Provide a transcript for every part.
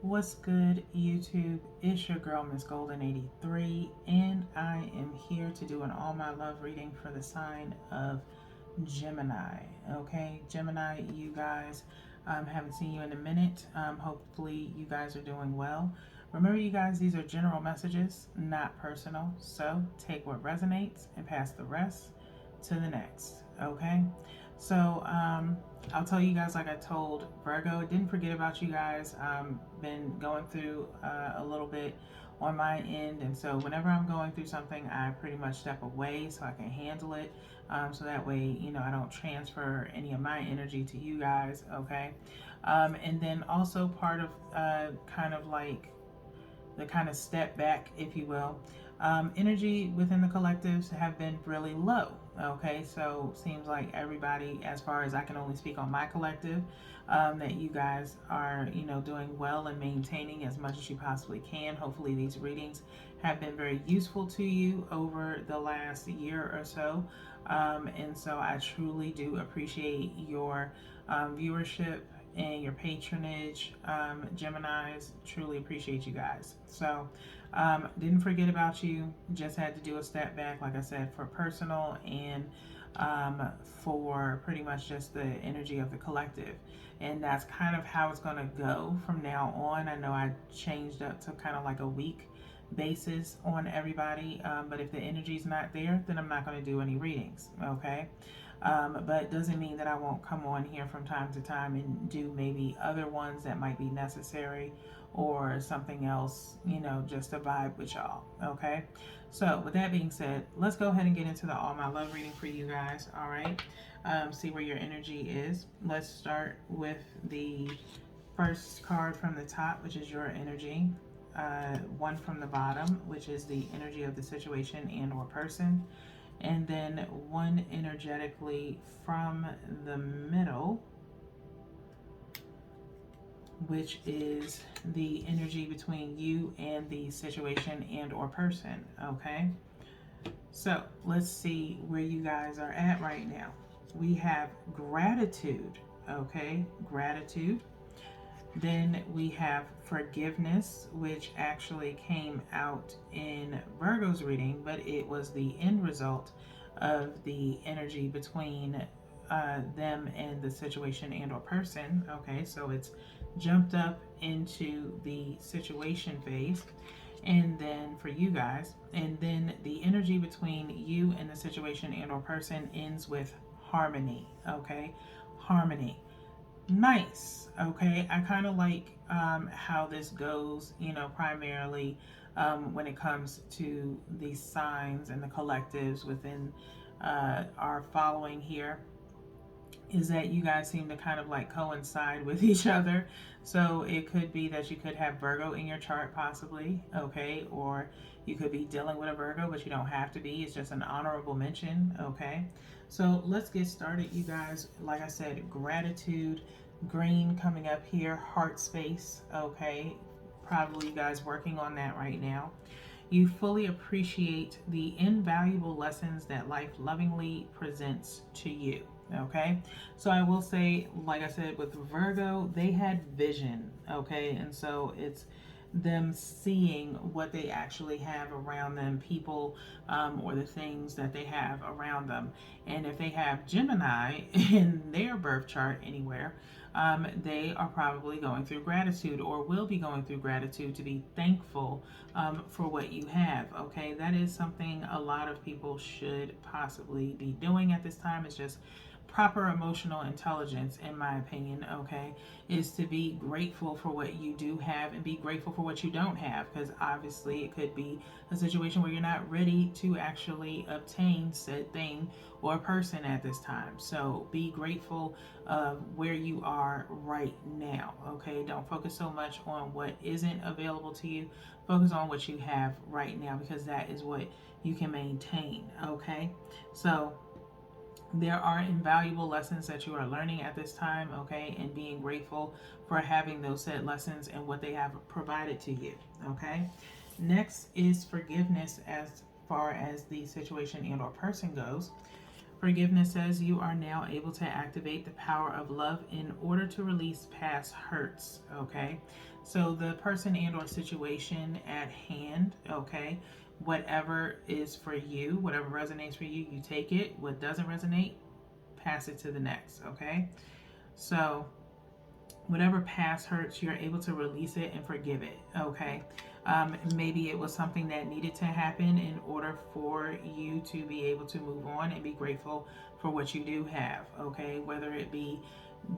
What's good, YouTube? It's your girl, Miss Golden 83, and I am here to do an all my love reading for the sign of Gemini. Okay, Gemini, you guys, haven't seen you in a minute. Hopefully, you guys are doing well. Remember, you guys, these are general messages, not personal. So take what resonates and pass the rest to the next. Okay, so I'll tell you guys, like I told Virgo, didn't forget about you guys. Been going through a little bit on my end, and so whenever I'm going through something, I pretty much step away so I can handle it. So that way, I don't transfer any of my energy to you guys. Okay, and then also part of kind of like the kind of step back, if you will. Energy within the collectives have been really low. Okay, so seems like everybody, as far as I can only speak on my collective, that you guys are, doing well and maintaining as much as you possibly can. Hopefully, these readings have been very useful to you over the last year or so. And so I truly do appreciate your viewership and your patronage. Geminis, truly appreciate you guys. So didn't forget about you, just had to do a step back, like I said, for personal and for pretty much just the energy of the collective. And that's kind of how it's going to go from now on. I know I changed up to kind of like a week basis on everybody, but if the energy's not there, then I'm not going to do any readings. Okay, but it doesn't mean that I won't come on here from time to time and do maybe other ones that might be necessary or something else, just to vibe with y'all. Okay, so with that being said, let's go ahead and get into the all my love reading for you guys. All right, see where your energy is. Let's start with the first card from the top, which is your energy. One from the bottom, which is the energy of the situation and or person, and then one energetically from the middle, which is the energy between you and the situation and or person. Okay, so let's see where you guys are at right now. We have gratitude. Okay, gratitude. Then we have forgiveness, which actually came out in Virgo's reading, but it was the end result of the energy between them and the situation and or person. Okay, so it's jumped up into the situation phase. And then for you guys, and then the energy between you and the situation and or person ends with harmony. Okay, harmony. Nice. Okay, I kind of like how this goes, primarily when it comes to these signs and the collectives within our following here, is that you guys seem to kind of like coincide with each other. So it could be that you could have Virgo in your chart, possibly, okay, or you could be dealing with a Virgo, but you don't have to be. It's just an honorable mention, okay. So let's get started, you guys. Like I said, gratitude, green coming up here, heart space, okay. Probably you guys working on that right now. You fully appreciate the invaluable lessons that life lovingly presents to you. Okay, so I will say, like I said, with Virgo, they had vision. Okay, and so it's them seeing what they actually have around them, people, or the things that they have around them. And if they have Gemini in their birth chart anywhere, they are probably going through gratitude or will be going through gratitude to be thankful for what you have. Okay, that is something a lot of people should possibly be doing at this time. It's just proper emotional intelligence, in my opinion, okay, is to be grateful for what you do have and be grateful for what you don't have, because obviously it could be a situation where you're not ready to actually obtain said thing or person at this time. So be grateful of where you are right now, okay? Don't focus so much on what isn't available to you. Focus on what you have right now, because that is what you can maintain, okay? So there are invaluable lessons that you are learning at this time, okay, and being grateful for having those said lessons and what they have provided to you, okay. Next is forgiveness as far as the situation and or person goes. Forgiveness says you are now able to activate the power of love in order to release past hurts, okay? So the person and or situation at hand, okay? Whatever is for you, whatever resonates for you, you take it. What doesn't resonate, pass it to the next, okay? So whatever past hurts, you're able to release it and forgive it, okay? Maybe it was something that needed to happen in order for you to be able to move on and be grateful for what you do have, okay? Whether it be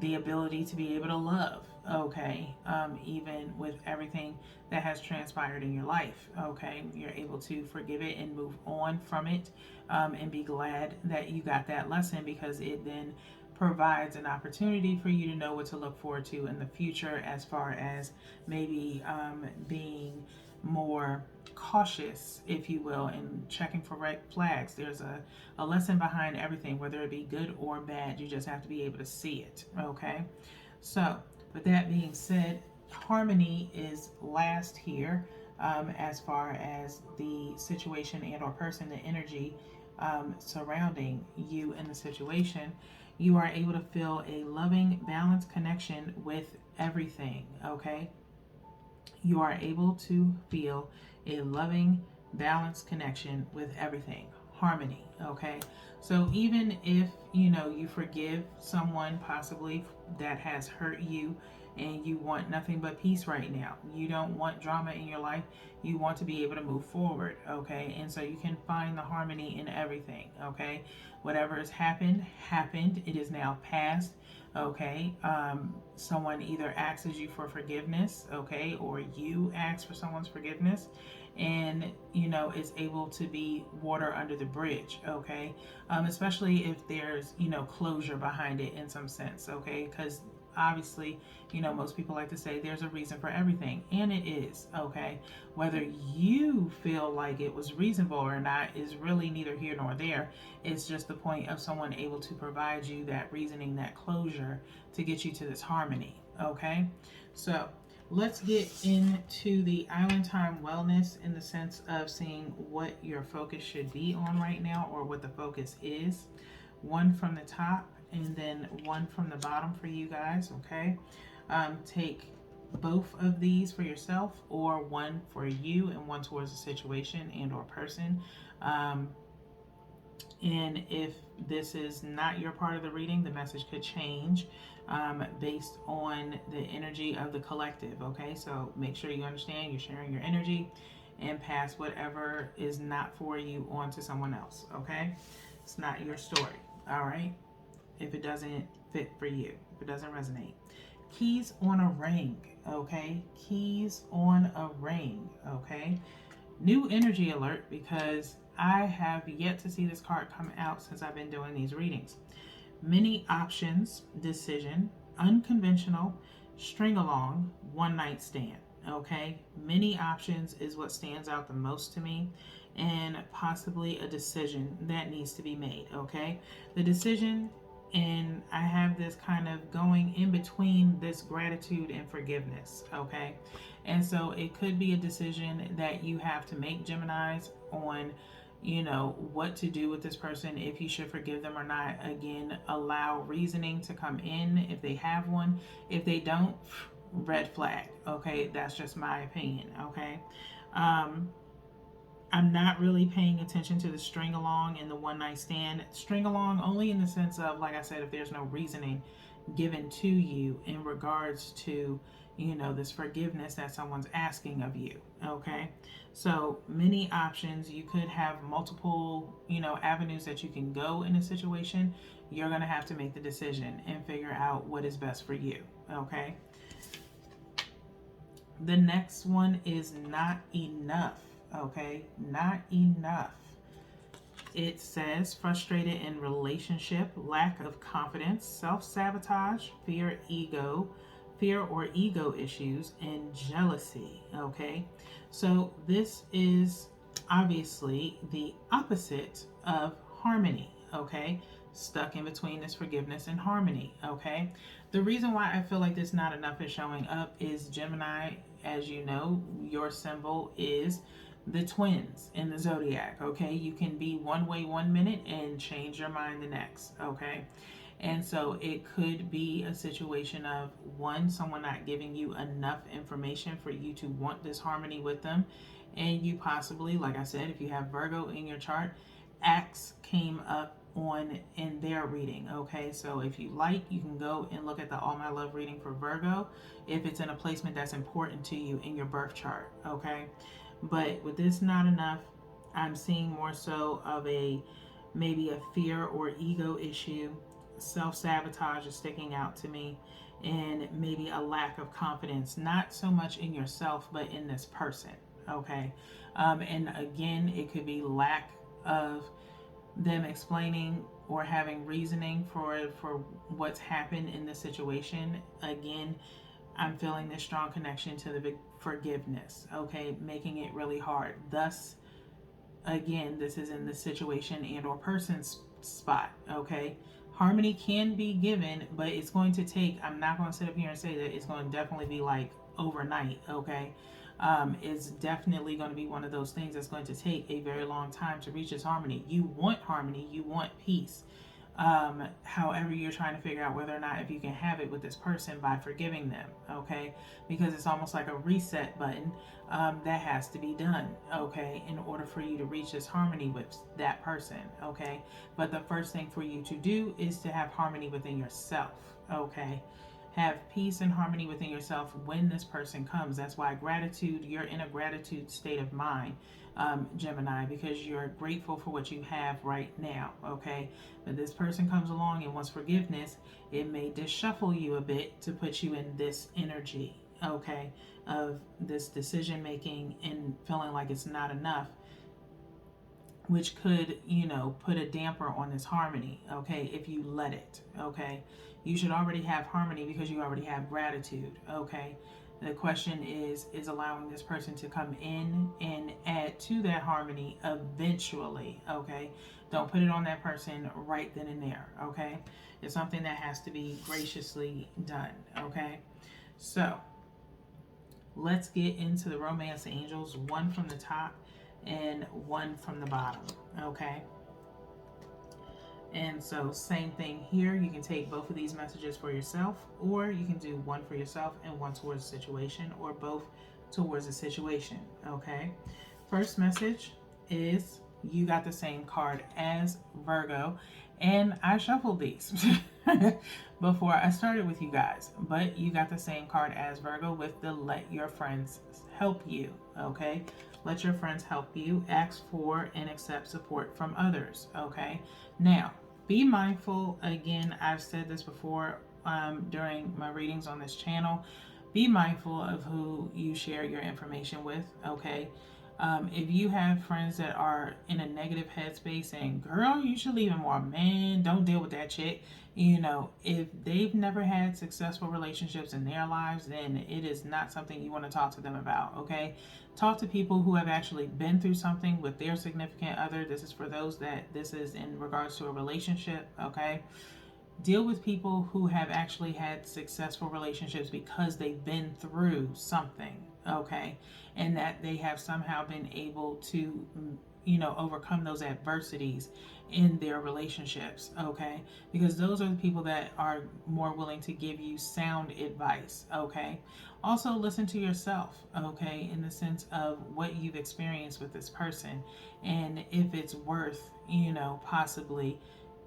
the ability to be able to love, okay? Even with everything that has transpired in your life, okay? You're able to forgive it and move on from it, and be glad that you got that lesson, because it then provides an opportunity for you to know what to look forward to in the future, as far as maybe being more cautious, if you will, and checking for red flags. There's a lesson behind everything, whether it be good or bad. You just have to be able to see it, okay? So with that being said, harmony is last here, as far as the situation and or person, the energy surrounding you and the situation. You are able to feel a loving, balanced connection with everything, okay? You are able to feel a loving, balanced connection with everything. Harmony, okay? So even if, you forgive someone possibly that has hurt you, and you want nothing but peace right now, you don't want drama in your life, you want to be able to move forward, okay? And so you can find the harmony in everything, okay? Whatever has happened, it is now past, okay? Someone either asks you for forgiveness, okay, or you ask for someone's forgiveness, and it's able to be water under the bridge, okay? Especially if there's closure behind it in some sense, okay? Because obviously, most people like to say there's a reason for everything, and it is, okay? Whether you feel like it was reasonable or not is really neither here nor there. It's just the point of someone able to provide you that reasoning, that closure, to get you to this harmony, okay? So let's get into the Island Time Wellness, in the sense of seeing what your focus should be on right now, or what the focus is. One from the top and then one from the bottom for you guys, okay? Take both of these for yourself, or one for you and one towards a situation and or person. And if this is not your part of the reading, the message could change based on the energy of the collective, okay? So make sure you understand you're sharing your energy, and pass whatever is not for you on to someone else, okay? It's not your story, all right? If it doesn't fit for you, if it doesn't resonate. Keys on a ring, okay? Keys on a ring, okay? New energy alert, because I have yet to see this card come out since I've been doing these readings. Many options, decision, unconventional, string along, one night stand, okay? Many options is what stands out the most to me, and possibly a decision that needs to be made, okay? The decision, and I have this kind of going in between this gratitude and forgiveness, okay? And so it could be a decision that you have to make, Geminis, on what to do with this person, if you should forgive them or not. Again, allow reasoning to come in if they have one. If they don't, red flag, okay? That's just my opinion, okay? I'm not really paying attention to the string along and the one night stand. String along only in the sense of, like I said, if there's no reasoning given to you in regards to, this forgiveness that someone's asking of you, okay? So many options. You could have multiple, avenues that you can go in a situation. You're going to have to make the decision and figure out what is best for you, okay? The next one is not enough. Okay, not enough. It says frustrated in relationship, lack of confidence, self-sabotage, fear or ego issues, and jealousy. Okay, so this is obviously the opposite of harmony. Okay, stuck in between this forgiveness and harmony. Okay, the reason why I feel like this not enough is showing up is, Gemini, as you know, your symbol is the twins in the zodiac, okay? You can be one way 1 minute and change your mind the next, okay? And so it could be a situation of one, someone not giving you enough information for you to want this harmony with them. And you possibly, like I said, if you have Virgo in your chart, Axe came up on in their reading, okay? So if you like, you can go and look at the All My Love reading for Virgo if it's in a placement that's important to you in your birth chart, okay? But with this not enough, I'm seeing more so of a maybe a fear or ego issue. Self-sabotage is sticking out to me, and maybe a lack of confidence, not so much in yourself but in this person, okay? And again, it could be lack of them explaining or having reasoning for what's happened in this situation. Again, I'm feeling this strong connection to the forgiveness, okay, making it really hard. Thus, again, this is in the situation and or person's spot, okay? Harmony can be given, but it's going to take, I'm not going to sit up here and say that it's going to definitely be like overnight, okay? It's definitely going to be one of those things that's going to take a very long time to reach this harmony. You want harmony, you want peace. However, you're trying to figure out whether or not if you can have it with this person by forgiving them, okay? Because it's almost like a reset button that has to be done, okay, in order for you to reach this harmony with that person, okay? But the first thing for you to do is to have harmony within yourself, okay? Have peace and harmony within yourself when this person comes. That's why gratitude, you're in a gratitude state of mind, Gemini, because you're grateful for what you have right now, okay? But this person comes along and wants forgiveness, it may disshuffle you a bit to put you in this energy, okay, of this decision making and feeling like it's not enough, which could, put a damper on this harmony, okay, if you let it, okay? You should already have harmony because you already have gratitude, okay? The question is allowing this person to come in and add to that harmony eventually, okay? Don't put it on that person right then and there, okay? It's something that has to be graciously done, okay? So, let's get into the romance angels, one from the top and one from the bottom, okay? And so same thing here, you can take both of these messages for yourself, or you can do one for yourself and one towards the situation, or both towards the situation, okay? First message is you got the same card as Virgo, and I shuffled these before I started with you guys, but you got the same card as Virgo with the let your friends help you, okay? Let your friends help you. Ask for and accept support from others, okay? Now, be mindful. Again, I've said this before during my readings on this channel. Be mindful of who you share your information with, okay? If you have friends that are in a negative headspace saying, girl, you should leave him, or man, don't deal with that chick. If they've never had successful relationships in their lives, then it is not something you want to talk to them about, okay? Talk to people who have actually been through something with their significant other. This is for those that this is in regards to a relationship, okay? Deal with people who have actually had successful relationships because they've been through something, okay? And that they have somehow been able to, overcome those adversities in their relationships, okay? Because those are the people that are more willing to give you sound advice, okay? Also, listen to yourself, okay, in the sense of what you've experienced with this person, and if it's worth, possibly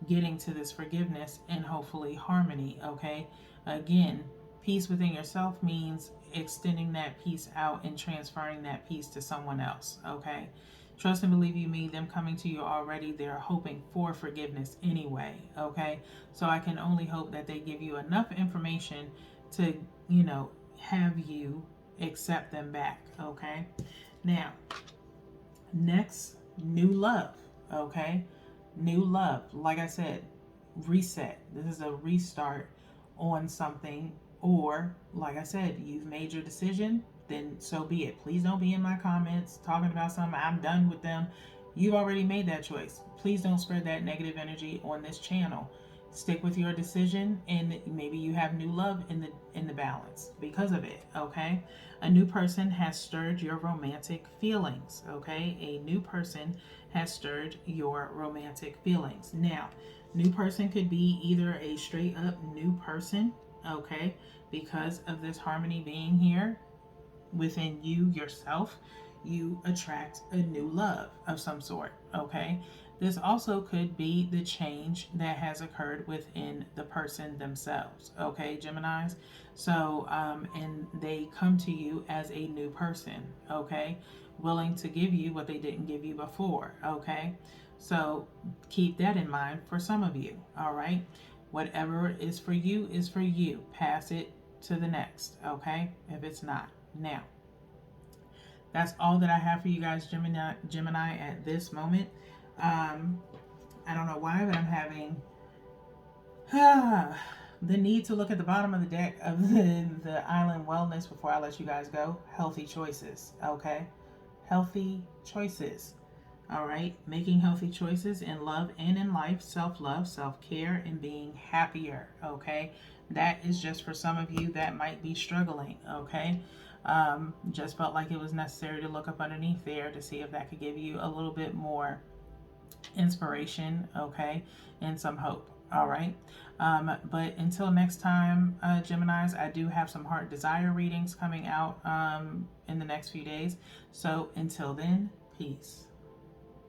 getting to this forgiveness and hopefully harmony, okay? Again, peace within yourself means extending that peace out and transferring that peace to someone else, okay? Trust and believe you me, them coming to you already, they're hoping for forgiveness anyway, okay? So I can only hope that they give you enough information to, have you accept them back, okay? Now, next, new love, okay? New love, like I said, reset. This is a restart on something, or like I said, you've made your decision, then so be it. Please don't be in my comments talking about something, I'm done with them. You've already made that choice. Please don't spread that negative energy on this channel. Stick with your decision, and maybe you have new love in the balance because of it. Okay, a new person has stirred your romantic feelings. Okay, a new person has stirred your romantic feelings. Now, new person could be either a straight up new person. Okay, because of this harmony being here within you yourself, you attract a new love of some sort. Okay, this also could be the change that has occurred within the person themselves. Okay, Geminis. So and they come to you as a new person. Okay, willing to give you what they didn't give you before. Okay, so keep that in mind for some of you. All right, whatever is for you is for you. Pass it to the next. Okay, if it's not. Now, that's all that I have for you guys, Gemini at this moment. I don't know why, but I'm having the need to look at the bottom of the deck of the island wellness before I let you guys go. Healthy choices, okay? Healthy choices, all right? Making healthy choices in love and in life, self-love, self-care, and being happier, okay? That is just for some of you that might be struggling, okay? Just felt like it was necessary to look up underneath there to see if that could give you a little bit more inspiration, okay, and some hope. All right. But until next time, Geminis, I do have some heart desire readings coming out in the next few days. So until then, peace.